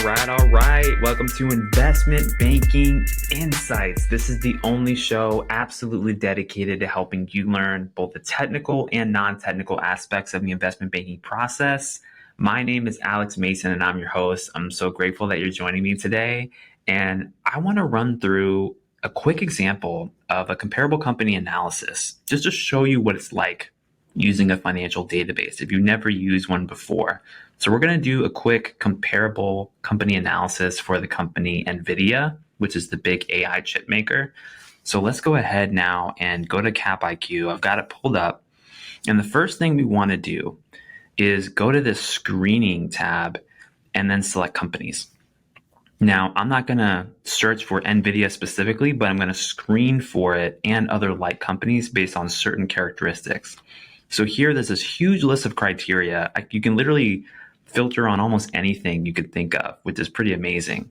All right. Welcome to Investment Banking Insights. This is the only show absolutely dedicated to helping you learn both the technical and non-technical aspects of the investment banking process. My name is Alex Mason and I'm your host. I'm so grateful that you're joining me today. And I want to run through a quick example of a comparable company analysis just to show you what it's like using a financial database if you've never used one before. So we're going to do a quick comparable company analysis for the company NVIDIA, which is the big AI chip maker. So let's go ahead now and go to CapIQ. I've got it pulled up. And the first thing we want to do is go to this screening tab and then select companies. Now, I'm not going to search for NVIDIA specifically, but I'm going to screen for it and other like companies based on certain characteristics. So here, there's this huge list of criteria. You can literally filter on almost anything you could think of, which is pretty amazing.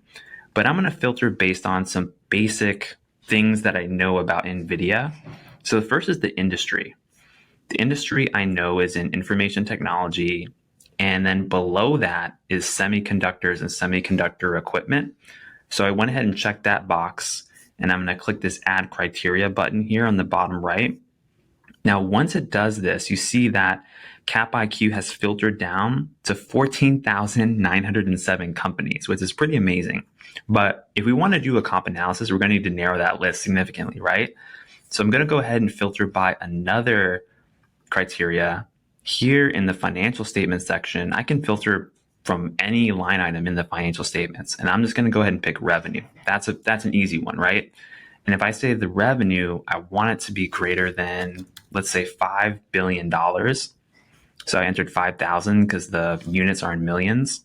But I'm going to filter based on some basic things that I know about NVIDIA. So the first is the industry. The industry I know is in information technology. And then below that is semiconductors and semiconductor equipment. So I went ahead and checked that box. And I'm going to click this add criteria button here on the bottom right. Now, once it does this, you see that CapIQ has filtered down to 14,907 companies, which is pretty amazing. But if we want to do a comp analysis, we're going to need to narrow that list significantly, right? So I'm going to go ahead and filter by another criteria. Here in the financial statement section, I can filter from any line item in the financial statements. And I'm just going to go ahead and pick revenue. That's an easy one, right? And if I say the revenue, I want it to be greater than, let's say, $5 billion. So I entered 5,000 because the units are in millions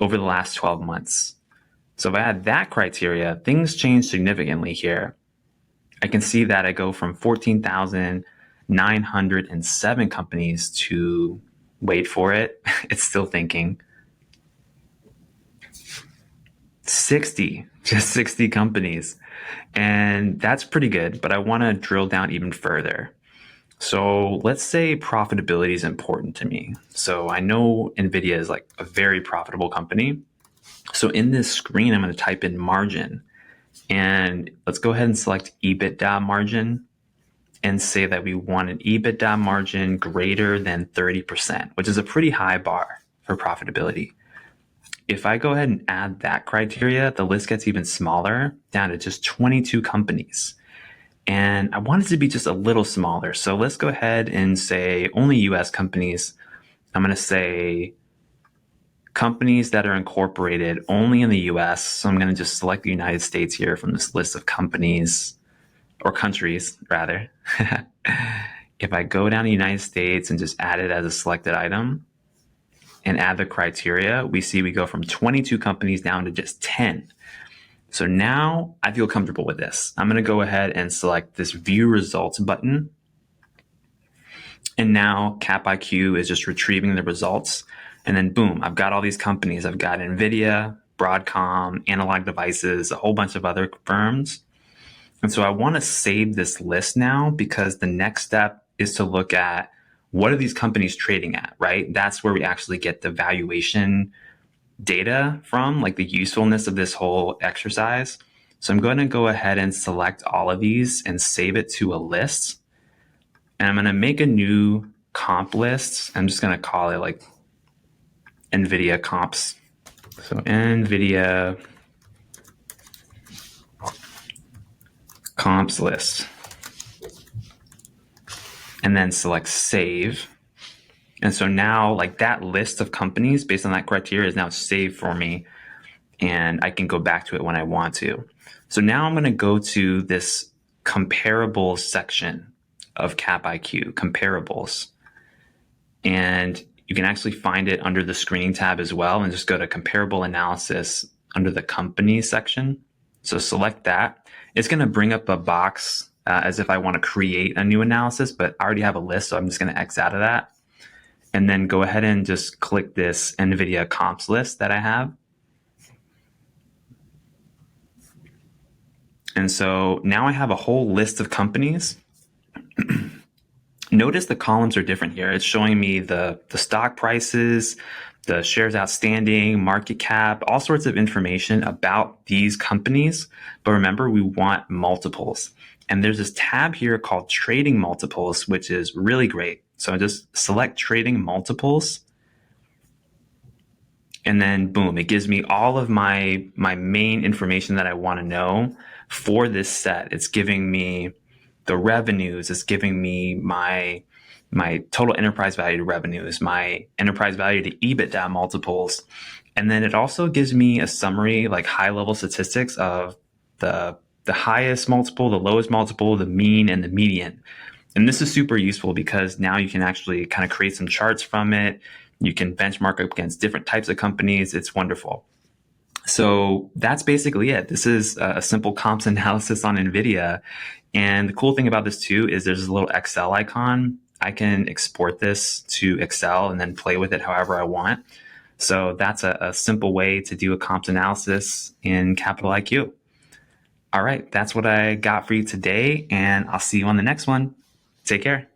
over the last 12 months. So if I add that criteria, things change significantly here. I can see that I go from 14,907 companies to, wait for it, it's still thinking, 60 companies. And that's pretty good, but I want to drill down even further. So let's say profitability is important to me. So I know NVIDIA is like a very profitable company. So in this screen, I'm going to type in margin. And let's go ahead and select EBITDA margin and say that we want an EBITDA margin greater than 30%, which is a pretty high bar for profitability. If I go ahead and add that criteria, the list gets even smaller, down to just 22 companies. And I want it to be just a little smaller. So let's go ahead and say only US companies. I'm going to say companies that are incorporated only in the US. So I'm going to just select the United States here from this list of companies, or countries rather. If I go down to the United States and just add it as a selected item, and add the criteria, we see we go from 22 companies down to just 10. So now I feel comfortable with this. I'm going to go ahead and select this view results button. And now CapIQ is just retrieving the results. And then boom, I've got all these companies. I've got NVIDIA, Broadcom, Analog Devices, a whole bunch of other firms. And so I want to save this list now because the next step is to look at what are these companies trading at, right? That's where we actually get the valuation data from, like the usefulness of this whole exercise. So I'm going to go ahead and select all of these and save it to a list. And I'm going to make a new comp list. I'm just going to call it like NVIDIA comps. So NVIDIA comps list. And then select save. And so now like that list of companies based on that criteria is now saved for me. And I can go back to it when I want to. So now I'm going to go to this comparables section of CapIQ, comparables. And you can actually find it under the screening tab as well. And just go to comparable analysis under the company section. So select that. It's going to bring up a box as if I want to create a new analysis, but I already have a list, so I'm just going to X out of that. And then go ahead and just click this NVIDIA comps list that I have. And so now I have a whole list of companies. Notice the columns are different here. It's showing me the stock prices, the shares outstanding, market cap, all sorts of information about these companies. But remember, we want multiples. And there's this tab here called trading multiples, which is really great. So I just select trading multiples. And then boom, it gives me all of my main information that I want to know for this set. It's giving me the revenues, it's giving me my total enterprise value to revenues, my enterprise value to EBITDA multiples. And then it also gives me a summary, like high level statistics of the highest multiple, the lowest multiple, the mean, and the median. And this is super useful because now you can actually kind of create some charts from it. You can benchmark up against different types of companies. It's wonderful. So that's basically it. This is a simple comps analysis on NVIDIA. And the cool thing about this too is there's a little Excel icon. I can export this to Excel and then play with it however I want. So that's a simple way to do a comps analysis in Capital IQ. All right, that's what I got for you today, and I'll see you on the next one. Take care.